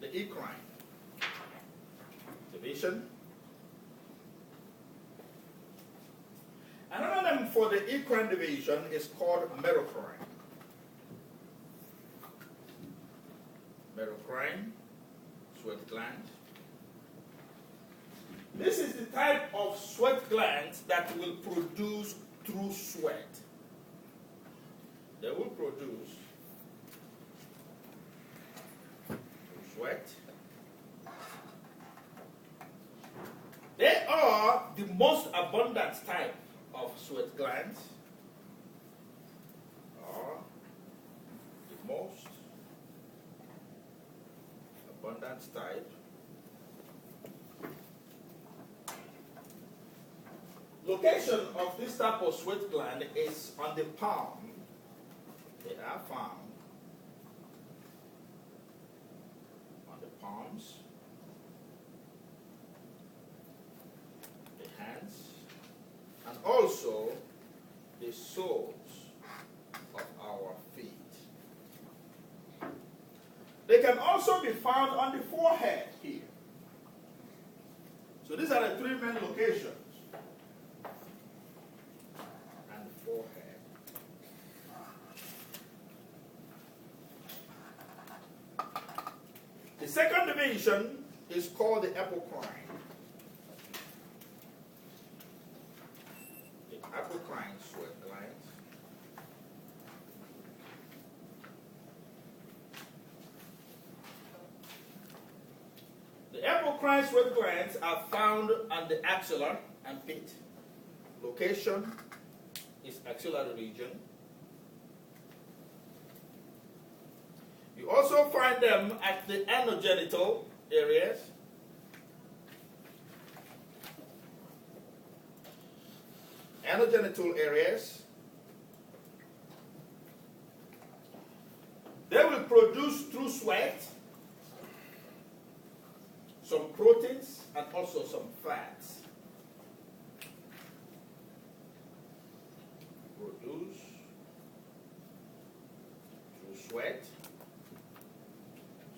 the eccrine division. Another name for the eccrine division is called medullary. Medullary, sweat gland. This is the type of sweat glands that will produce through sweat. They will produce through sweat. They are the most abundant type of sweat glands. Are the most abundant type. Location of this type of sweat gland is on the palm. They are found on the palms, the hands, and also the soles of our feet. They can also be found on the forehead here. So these are the three main locations. And the forehead. The second division is called the apocrine. The apocrine sweat glands. The apocrine sweat glands are found on the axilla and pit. Location is axillary region. You also find them at the anogenital areas. Anogenital areas. They will produce through sweat some proteins and also some fats. Produce through sweat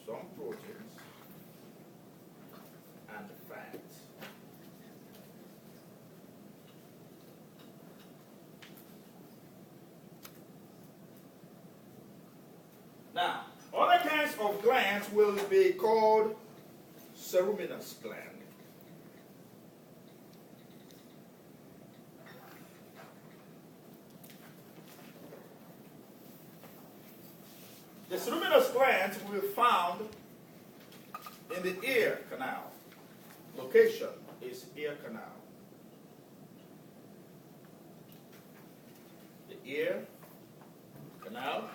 some proteins and fats. Now, other kinds of glands will be called ceruminous gland. The ceruminous glands will be found in the ear canal. Location is ear canal. The ear canal.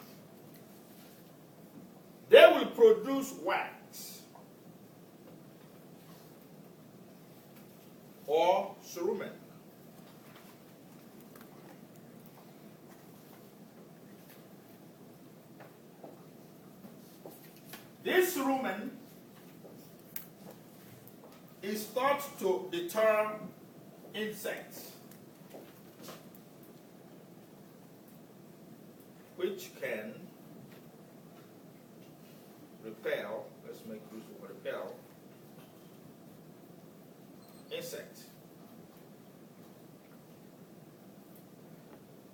They will produce wax or cerumen. This cerumen is thought to deter insects, which can repel, let's make use of repel, insects.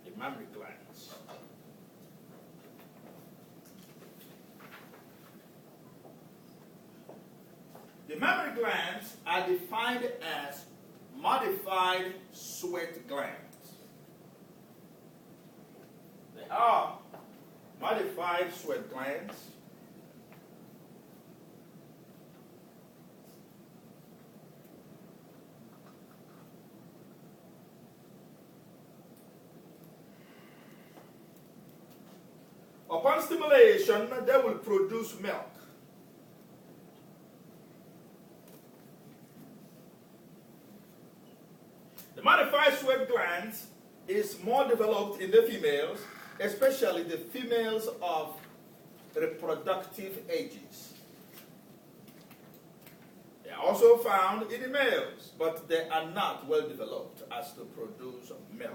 The mammary glands. The mammary glands are defined as modified sweat glands. They are modified sweat glands. Upon stimulation, they will produce milk. The modified sweat glands is more developed in the females, especially the females of reproductive ages. They are also found in the males, but they are not well developed as to produce milk.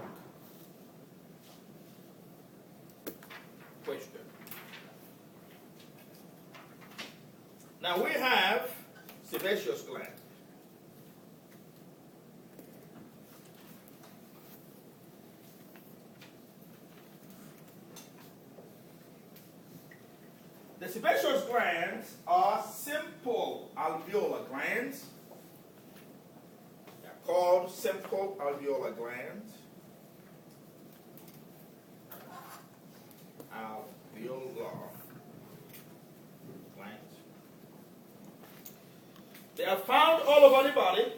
Question. Now we have sebaceous gland. The sebaceous glands are simple alveolar glands. They are called simple alveolar glands. Alveolar glands. They are found all over the body.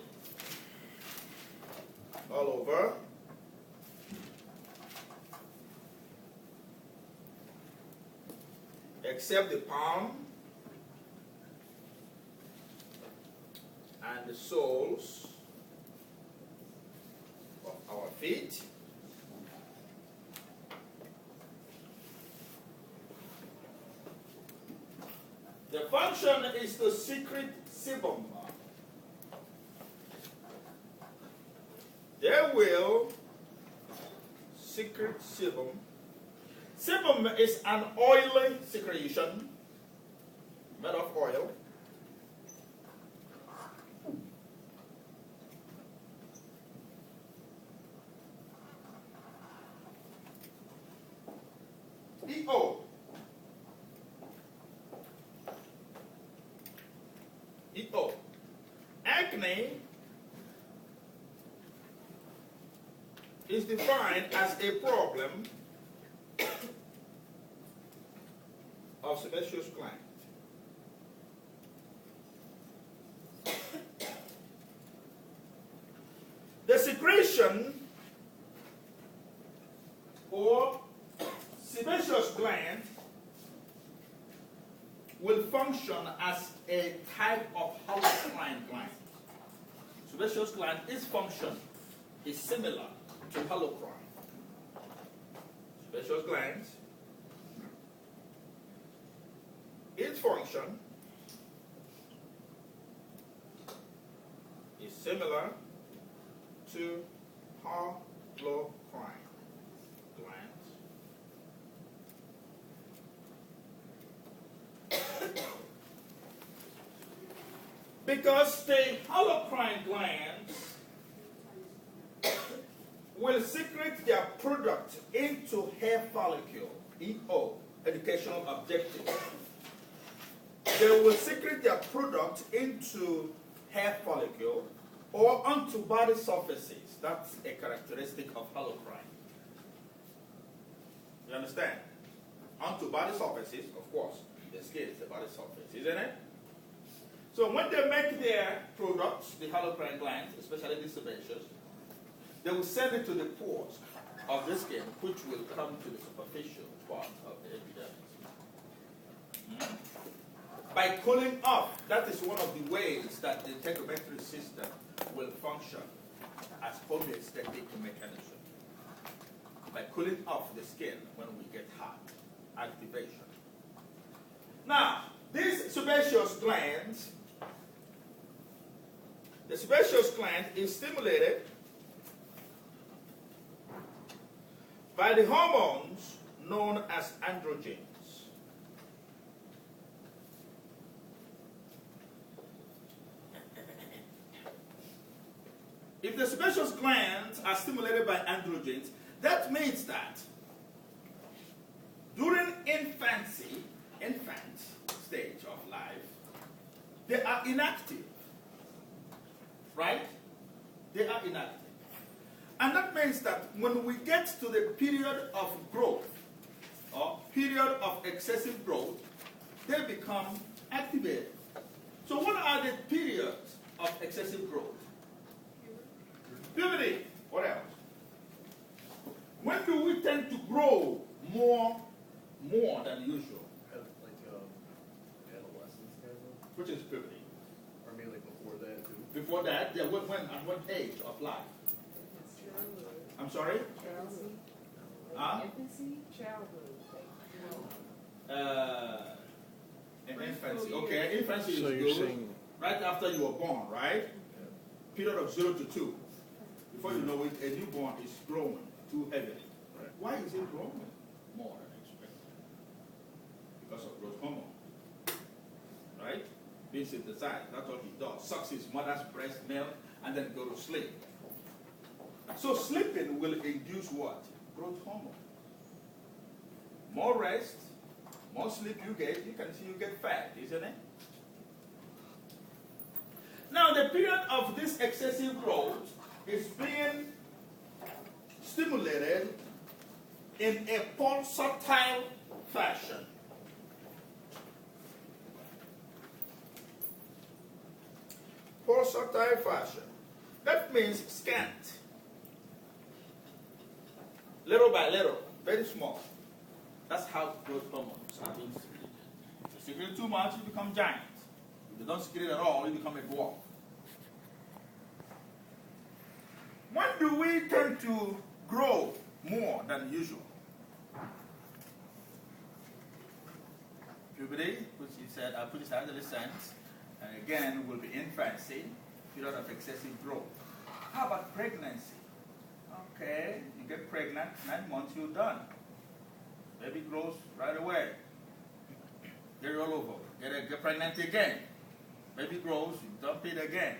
All over. Except the palm and the soles of our feet. The function is to secrete sebum. They will secrete sebum. Sebum is an oily secretion made of oil. EO. EO. Acne is defined as a problem of sebaceous gland. The secretion or sebaceous gland will function as a type of holocrine gland. Sebaceous gland, its function is similar to holocrine. Sebaceous glands, its function is similar to holocrine glands. Because the holocrine glands will secrete their product into hair follicle, EO, educational objective. They will secrete their product into hair follicle or onto body surfaces. That's a characteristic of holocrine. You understand? Onto body surfaces, of course. The skin is the body surface, isn't it? So when they make their products, the holocrine glands, especially the sebaceous, they will send it to the pores of the skin, which will come to the superficial part of the epidermis. By cooling off, that is one of the ways that the integumentary system will function as homeostatic mechanism. By cooling off the skin when we get hot, activation. Now, these sebaceous glands, the sebaceous gland is stimulated by the hormones known as androgens. If the sebaceous glands are stimulated by androgens, that means that during infancy, infant stage of life, they are inactive. Right? They are inactive. And that means that when we get to the period of growth, or period of excessive growth, they become activated. So what are the periods of excessive growth? Puberty. What else? When do we tend to grow more than usual? Like adolescence kind of? Which is puberty. Or maybe like before that too? Before that, yeah, when at what age of life? I'm sorry? Childhood. Infancy? Childhood. In infancy. Okay, infancy So is you're good. saying Right after you were born, right? Yeah. Period of 0 to 2. Before you know it, a newborn is growing too heavily. Right. Why is it growing more than expected? Because of growth hormone. Right? being synthesized. That's what he does. Sucks his mother's breast milk and then go to sleep. So sleeping will induce what? Growth hormone. More rest, more sleep you get, you can see you get fat, isn't it? Now the period of this excessive growth is being stimulated in a pulsatile fashion. Pulsatile fashion. That means scant. Little by little, very small. That's how growth hormones are being secreted. If you secrete too much, you become giant. If you don't secrete at all, you become a dwarf. When do we tend to grow more than usual? Puberty, which he said, I put it as adolescence, and again will be infancy, period of excessive growth. How about pregnancy? Okay, you get pregnant, 9 months, you're done. Baby grows right away. Get it all over. Get pregnant again. Baby grows, you dump it again.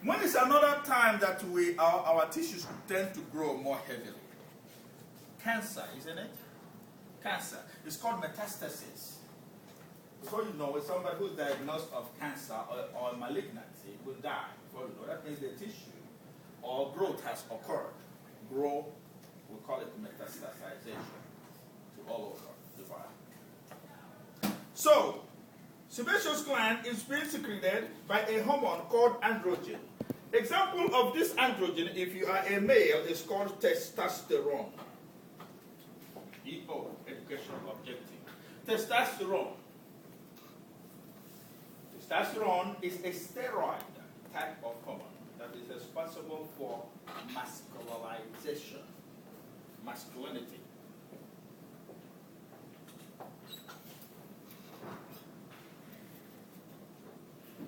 When is another time that our tissues tend to grow more heavily? Cancer, isn't it? Cancer. It's called metastasis. Before you know it, somebody who's diagnosed of cancer or malignancy will die. Before you know, that means the tissue or growth has occurred. Grow, we call it metastasization to all over the body. So, sebaceous gland is being secreted by a hormone called androgen. Example of this androgen, if you are a male, is called testosterone. EO, educational objective. Testosterone. Testosterone is a steroid type of hormone that is responsible for masculinization, masculinity.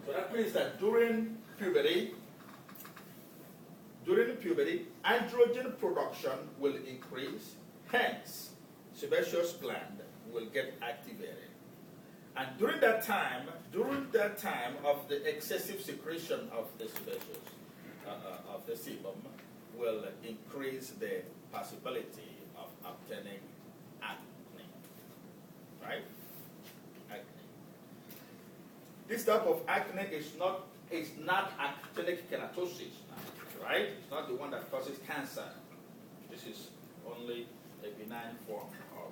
So that means that during puberty, androgen production will increase, hence, sebaceous gland will get activated. And during that time of the excessive secretion of the sebaceous, of the sebum, will increase the possibility of obtaining acne. Right? Acne. This type of acne is not actinic keratosis, right? It's not the one that causes cancer. This is only a benign form of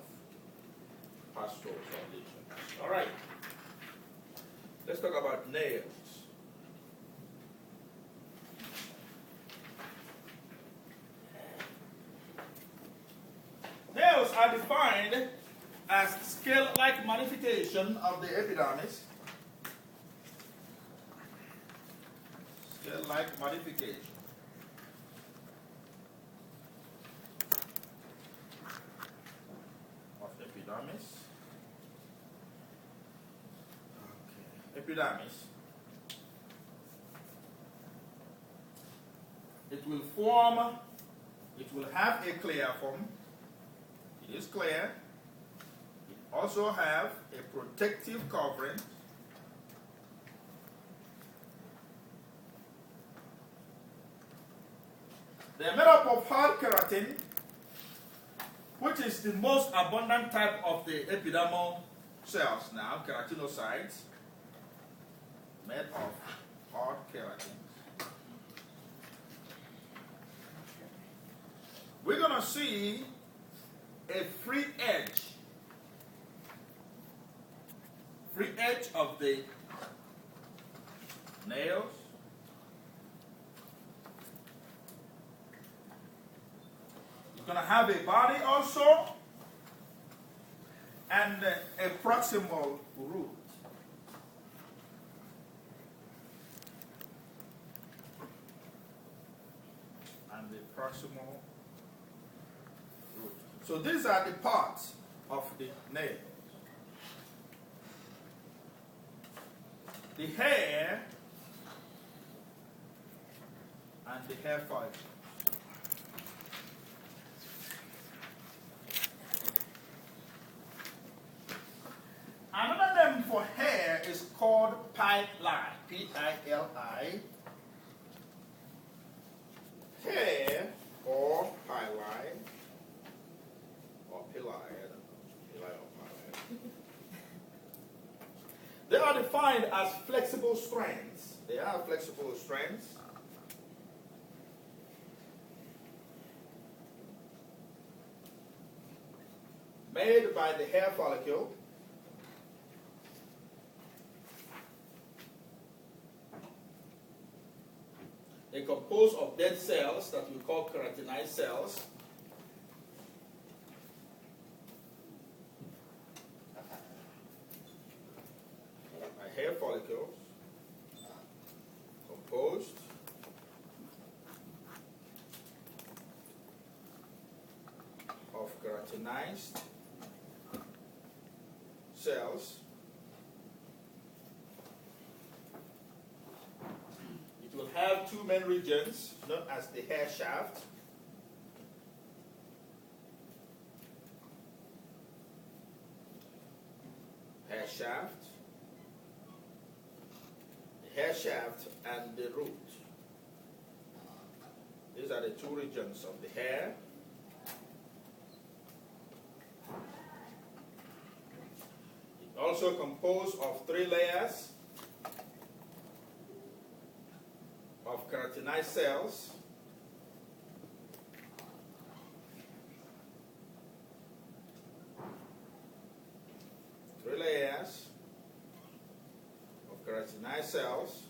pastoral lesion. All right. Let's talk about nails. Nails are defined as scale-like modification of the epidermis. Scale-like modification. Of epidermis. Okay. Epidermis. It will have a clear form. It is clear. It also have a protective covering. They are made up of hard keratin, which is the most abundant type of the epidermal cells now, keratinocytes, made of hard keratin. We're going to see a free edge of the nails. It's going to have a body also and a proximal root. And the proximal root. So these are the parts of the nail. The hair and the hair follicle. Another name for hair is called called pili, P-I-L-I, hair or pili, or pili, I don't know, pili or pili. They are defined as flexible strands. They are flexible strands. Made by the hair follicle. They compose of dead cells that we call keratinized cells. A hair follicle composed of keratinized cells. It will have two main regions known as the hair shaft. Hair shaft, the hair shaft and the root. These are the two regions of the hair. Also composed of 3 layers of keratinized cells. Three layers of keratinized cells.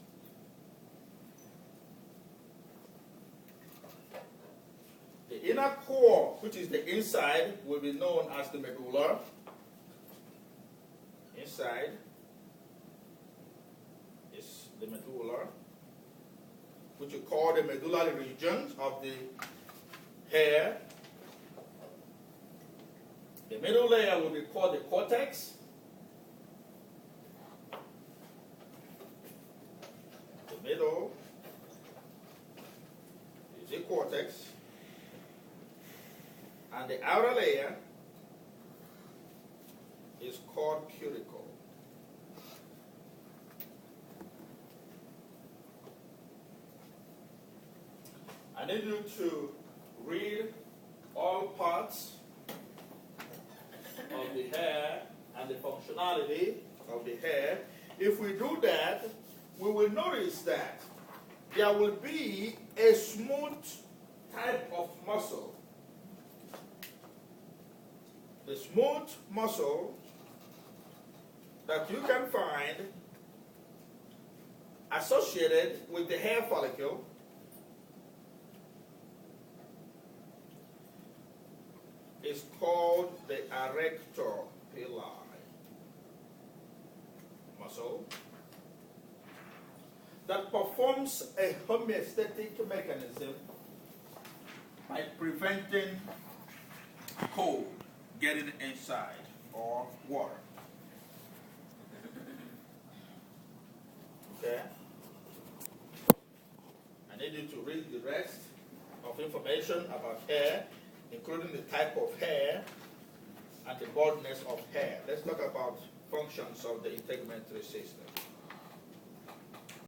The inner core, which is the inside, will be known as the medulla. Inside is the medulla, which we call the medullary region of the hair. The middle layer will be called the cortex. The middle is the cortex. And the outer layer is called cuticle. I need you to read all parts of the hair and the functionality of the hair. If we do that, we will notice that there will be a smooth type of muscle. The smooth muscle that you can find associated with the hair follicle is called the arrector pili muscle that performs a homeostatic mechanism by preventing cold getting inside or water. Okay? I need you to read the rest of information about hair, including the type of hair and the baldness of hair. Let's talk about functions of the integumentary system.